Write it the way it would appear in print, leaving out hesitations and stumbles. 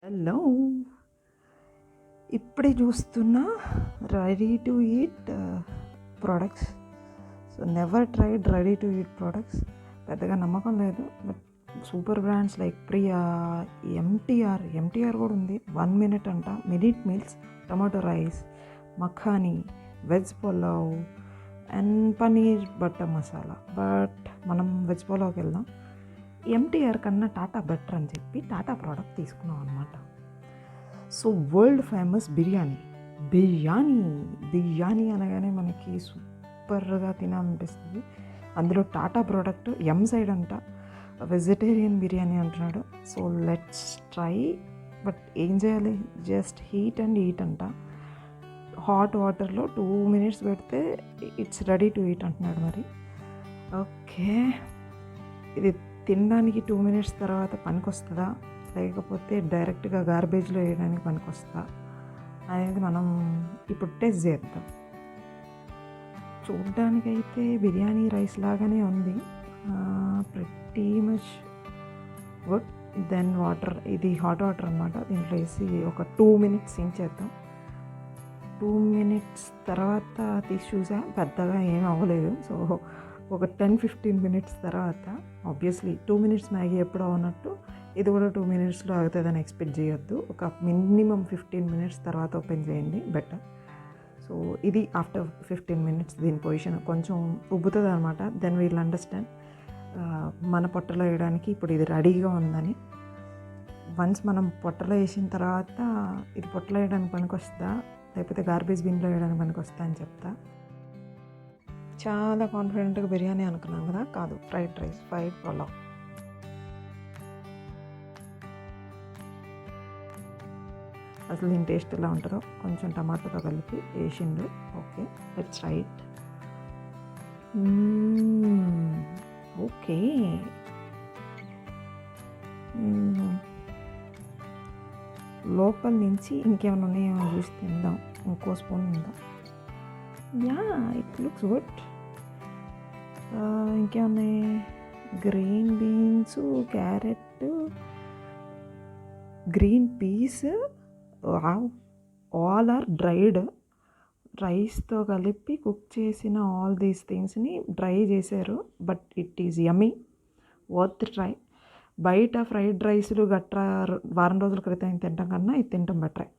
Hello! ఇప్పుడే చూస్తున్న ready to eat products. So never tried ready to eat products. పెద్దగా నమ్మకం లేదు. But super brands like Priya, MTR కూడా ఉంది. 1 మినిట్ అంట, minute meals, tomato rice, makhani, veg pulao and paneer butter masala. But మనం వెజ్ పులావ్కి వెళ్దాం. ఎంటీఆర్ కన్నా టాటా బెటర్ అని చెప్పి టాటా ప్రోడక్ట్ తీసుకున్నాం అనమాట. సో వరల్డ్ ఫేమస్ బిర్యానీ అనగానే మనకి సూపర్గా తినాలనిపిస్తుంది. అందులో టాటా ప్రోడక్ట్ సైడ్ అంట, వెజిటేరియన్ బిర్యానీ అంటున్నాడు. So let's try. బట్ ఏం చేయాలి, జస్ట్ హీట్ అండ్ ఈట్ అంట. హాట్ వాటర్లో 2 మినిట్స్ పెడితే ఇట్స్ రెడీ టు ఈట్ అంటున్నాడు. మరి ఓకే, ఇది తినడానికి 2 మినిట్స్ తర్వాత పనికొస్తుందా, లేకపోతే డైరెక్ట్గా గార్బేజ్లో వేయడానికి పనికొస్తుందా అనేది మనం ఇప్పుడు టెస్ట్ చేద్దాం. చూడ్డానికైతే బిర్యానీ రైస్ లాగానే ఉంది, pretty much good. Then water, ఇది హాట్ వాటర్ అనమాట. దీంట్లో వేసి ఒక 2 మినిట్స్ సింక్ చేద్దాం. 2 మినిట్స్ తర్వాత తీసి చూసా, పెద్దగా ఏం అవ్వలేదు. సో ఒక 10-15 మినిట్స్ తర్వాత, ఆబ్వియస్లీ 2 మినిట్స్ మ్యాగీ ఎప్పుడు అవునట్టు ఇది కూడా 2 మినిట్స్లో అవుతుందని ఎక్స్పెక్ట్ చేయొద్దు. ఒక మినిమం 15 మినిట్స్ తర్వాత ఓపెన్ చేయండి, బెటర్. సో ఇది ఆఫ్టర్ 15 మినిట్స్ దీని పొజిషన్ కొంచెం ఉబ్బుతుంది అనమాట. దెన్ వీల్ అండర్స్టాండ్ మన పొట్టలో వేయడానికి ఇప్పుడు ఇది రెడీగా ఉందని. వన్స్ మనం పొట్టలో వేసిన తర్వాత ఇది పొట్టలో వేయడానికి పనికొస్తుందా, లేకపోతే గార్బేజ్ బిన్లో వేయడానికి పనికొస్తుందా అని చెప్తా. చాలా కాన్ఫిడెంట్గా బిర్యానీ అనుకున్నాం కదా, కాదు, ఫ్రైడ్ రైస్, ఫ్రైడ్ పులావ్. అసలు దీని టేస్ట్ ఎలా ఉంటుందో కొంచెం టమాటాతో కలిపి వేసిండు. Okay, let's try it. Okay, లోపల నుంచి ఇంకేమైనా ఉన్నాయేమో చూసి తిందాం. ఇంకో స్పూన్ ఉందా? Yeah, it looks good. ఇంకేమున్నాయి? Green beans, carrot, green peas, all are dried. రైస్తో కలిపి కుక్ చేసిన ఆల్ దీస్ థింగ్స్ని డ్రై చేశారు. But it is yummy, worth try. బయట ఫ్రైడ్ రైస్లు గట్రా వారం రోజుల క్రితం తింటాం కన్నా ఇది తింటాం బెటర్.